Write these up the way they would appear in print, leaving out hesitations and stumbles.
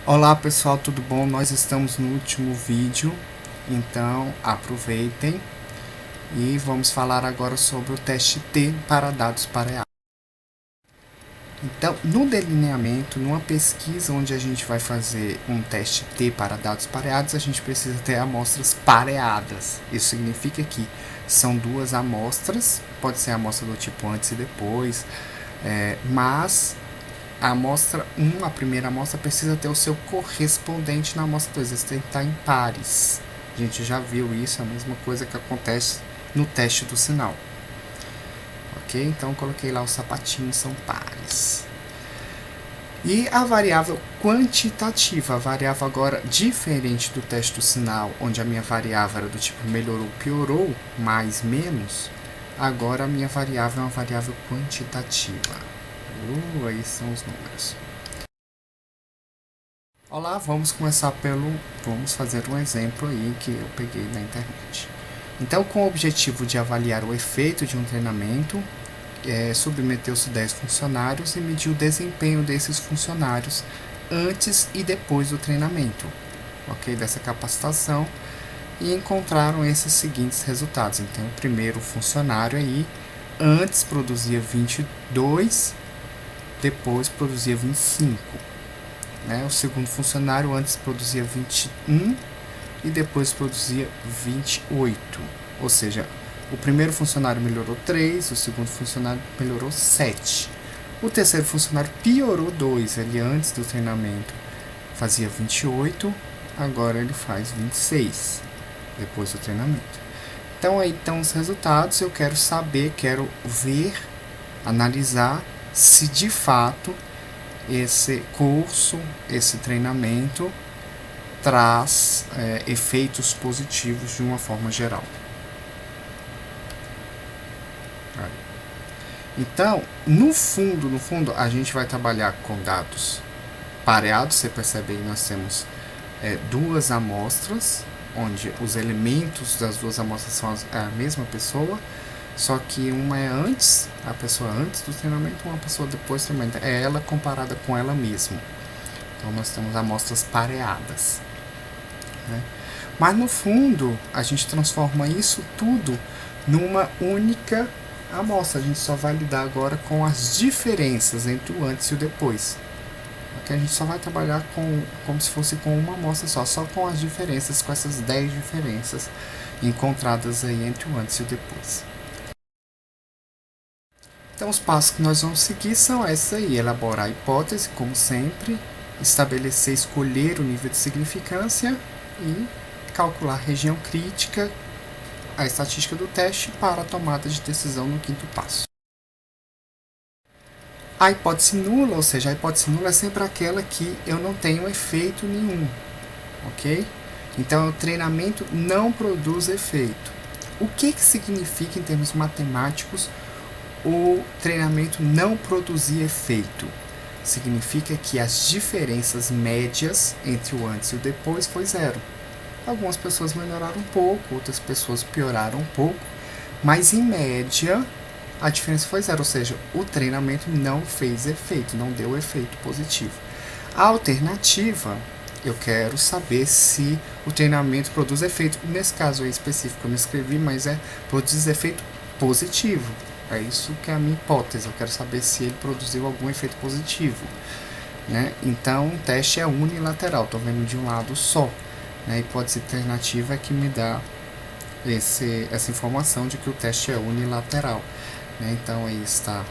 Olá pessoal, tudo bom? Nós estamos no último vídeo, então aproveitem e vamos falar agora sobre o teste T para dados pareados. Então, no delineamento, numa pesquisa onde a gente vai fazer um teste T para dados pareados, a gente precisa ter amostras pareadas. Isso significa que são duas amostras, pode ser a amostra do tipo antes e depois, mas a amostra 1, a primeira amostra, precisa ter o seu correspondente na amostra 2. Eles têm que estar em pares. A gente já viu isso, a mesma coisa que acontece no teste do sinal. Ok? Então, coloquei lá os sapatinhos, são pares. E a variável quantitativa, a variável agora diferente do teste do sinal, onde a minha variável era do tipo melhorou, piorou, mais, menos, agora a minha variável é uma variável quantitativa. Aí são os números. Olá, vamos começar vamos fazer um exemplo aí que eu peguei na internet. Então, com o objetivo de avaliar o efeito de um treinamento, submeteu-se 10 funcionários e mediu o desempenho desses funcionários antes e depois do treinamento, ok? Dessa capacitação, e encontraram esses seguintes resultados. Então, o primeiro funcionário aí, antes produzia 22, depois produzia 25. Né? O segundo funcionário antes produzia 21 e depois produzia 28. Ou seja, o primeiro funcionário melhorou 3, o segundo funcionário melhorou 7. O terceiro funcionário piorou 2. Ele antes do treinamento fazia 28, agora ele faz 26, depois do treinamento. Então aí estão os resultados, eu quero saber, quero ver, analisar se de fato esse curso, esse treinamento traz efeitos positivos de uma forma geral. Então, no fundo, a gente vai trabalhar com dados pareados. Você percebe aí, nós temos duas amostras, onde os elementos das duas amostras são a mesma pessoa, só que uma é antes, a pessoa antes do treinamento, uma pessoa depois do treinamento. É ela comparada com ela mesma. Então, nós temos amostras pareadas. Né? Mas, no fundo, a gente transforma isso tudo numa única amostra. A gente só vai lidar agora com as diferenças entre o antes e o depois. Okay? A gente só vai trabalhar como se fosse com uma amostra só com as diferenças, com essas 10 diferenças encontradas aí entre o antes e o depois. Então, os passos que nós vamos seguir são esses aí: elaborar a hipótese, como sempre, estabelecer, escolher o nível de significância e calcular a região crítica, a estatística do teste para a tomada de decisão no quinto passo. A hipótese nula, ou seja, a hipótese nula é sempre aquela que eu não tenho efeito nenhum, ok? Então, o treinamento não produz efeito. O que significa, em termos matemáticos, o treinamento não produzir efeito? Significa que as diferenças médias entre o antes e o depois foi 0. Algumas pessoas melhoraram um pouco, outras pessoas pioraram um pouco, mas em média a diferença foi 0, ou seja, o treinamento não fez efeito, não deu efeito positivo. A alternativa, eu quero saber se o treinamento produz efeito. Nesse caso aí específico eu não escrevi, mas produz efeito positivo. É isso que é a minha hipótese, eu quero saber se ele produziu algum efeito positivo. Né? Então, o teste é unilateral, estou vendo de um lado só. Né? A hipótese alternativa é que me dá essa informação de que o teste é unilateral. Né? Então, aí está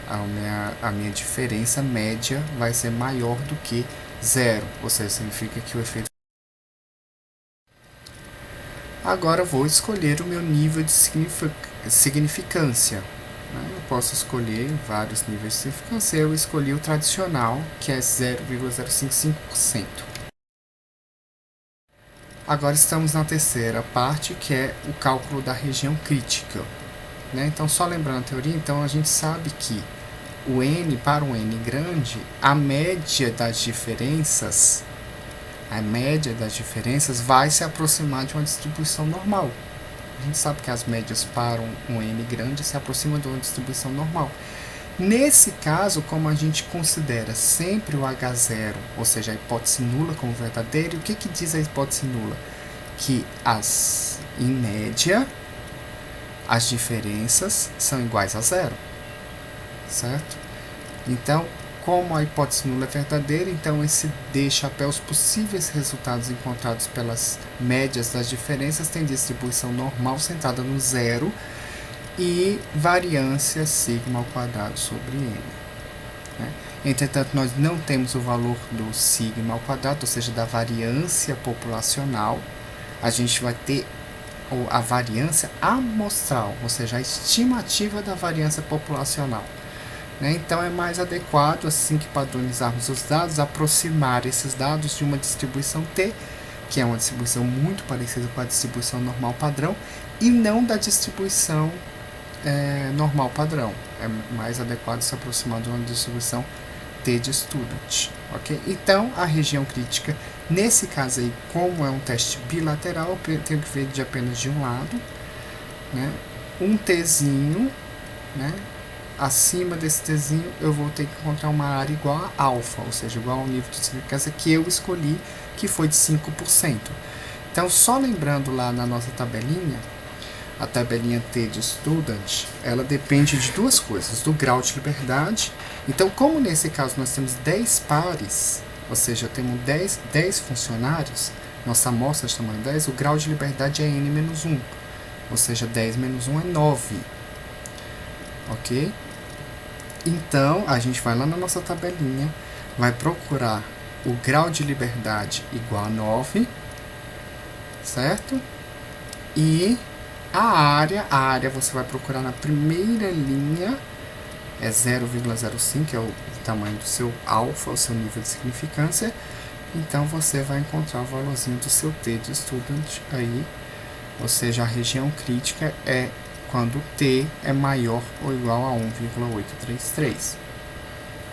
a minha diferença média vai ser maior do que 0, ou seja, significa que o efeito. Agora vou escolher o meu nível de significância. Né? Eu posso escolher vários níveis de significância. Eu escolhi o tradicional, que é 0,055%. Agora estamos na terceira parte, que é o cálculo da região crítica. Né? Então, só lembrando a teoria, então a gente sabe que o n, para um n grande, a média das diferenças vai se aproximar de uma distribuição normal. A gente sabe que as médias para um n grande se aproximam de uma distribuição normal. Nesse caso, como a gente considera sempre o H0, ou seja, a hipótese nula como verdadeira, o que diz a hipótese nula? Que em média, as diferenças são iguais a zero, certo? Então, como a hipótese nula é verdadeira, então esse D chapéu, os possíveis resultados encontrados pelas médias das diferenças têm distribuição normal centrada no zero e variância sigma ao quadrado sobre n. Né? Entretanto, nós não temos o valor do sigma ao quadrado, ou seja, da variância populacional. A gente vai ter a variância amostral, ou seja, a estimativa da variância populacional. Né? Então, é mais adequado, assim que padronizarmos os dados, aproximar esses dados de uma distribuição T, que é uma distribuição muito parecida com a distribuição normal padrão, e não da distribuição normal padrão. É mais adequado se aproximar de uma distribuição T de student. Okay? Então, a região crítica, nesse caso aí, como é um teste bilateral, eu tenho que ver de apenas de um lado, né? Um Tzinho, né? Acima desse Tzinho, eu vou ter que encontrar uma área igual a alfa, ou seja, igual ao nível de significância que eu escolhi, que foi de 5%. Então, só lembrando lá na nossa tabelinha, a tabelinha T de student, ela depende de duas coisas, do grau de liberdade. Então, como nesse caso nós temos 10 pares, ou seja, temos 10 funcionários, nossa amostra de tamanho 10, o grau de liberdade é n-1, ou seja, 10 menos 1 é 9. Ok? Então, a gente vai lá na nossa tabelinha, vai procurar o grau de liberdade igual a 9, certo? E a área você vai procurar na primeira linha, é 0,05, que é o tamanho do seu alfa, o seu nível de significância. Então, você vai encontrar o valorzinho do seu T de student aí, ou seja, a região crítica é quando T é maior ou igual a 1,833,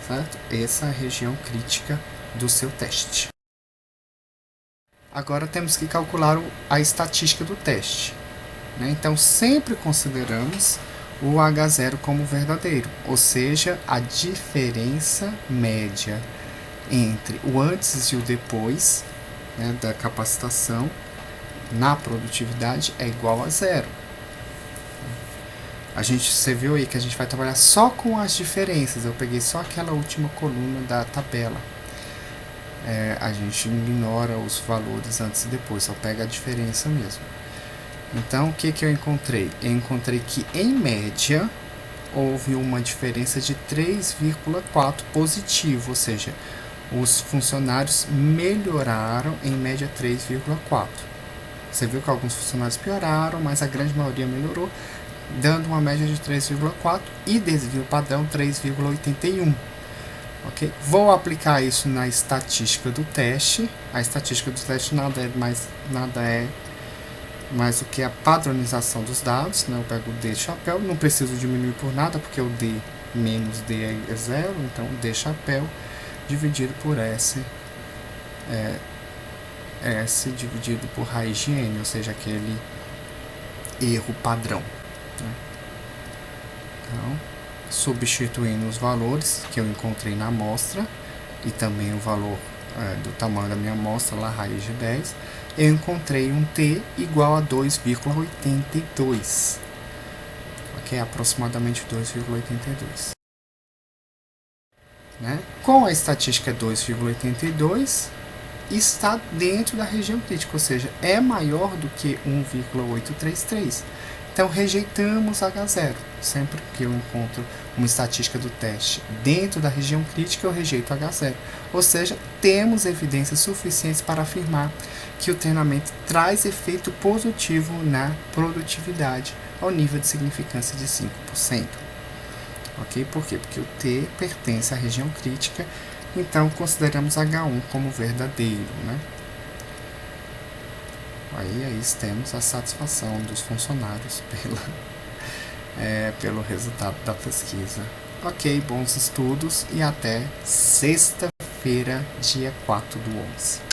certo? Essa é a região crítica do seu teste. Agora temos que calcular a estatística do teste. Né? Então, sempre consideramos o H0 como verdadeiro, ou seja, a diferença média entre o antes e o depois, né, da capacitação na produtividade é igual a zero. Você viu aí que a gente vai trabalhar só com as diferenças. Eu peguei só aquela última coluna da tabela. A gente ignora os valores antes e depois, só pega a diferença mesmo. Então, o que eu encontrei? Eu encontrei que, em média, houve uma diferença de 3,4 positivo, ou seja, os funcionários melhoraram em média 3,4. Você viu que alguns funcionários pioraram, mas a grande maioria melhorou, dando uma média de 3,4 e desvio padrão 3,81. Okay? Vou aplicar isso na estatística do teste. A estatística do teste nada é mais do que a padronização dos dados. Né? Eu pego o D chapéu, não preciso diminuir por nada, porque o D menos D é zero, então D chapéu dividido por S, S dividido por raiz de N, ou seja, aquele erro padrão. Né? Então, substituindo os valores que eu encontrei na amostra e também o valor do tamanho da minha amostra, lá raiz de 10, eu encontrei um T igual a 2,82, ok? Aproximadamente 2,82. Né? Com a estatística 2,82, está dentro da região crítica, ou seja, é maior do que 1,833. Então, rejeitamos H0. Sempre que eu encontro uma estatística do teste dentro da região crítica, eu rejeito H0. Ou seja, temos evidências suficientes para afirmar que o treinamento traz efeito positivo na produtividade ao nível de significância de 5%. Ok? Por quê? Porque o T pertence à região crítica, então consideramos H1 como verdadeiro, né? Aí temos a satisfação dos funcionários pelo resultado da pesquisa. Ok, bons estudos e até sexta-feira, dia 4/11.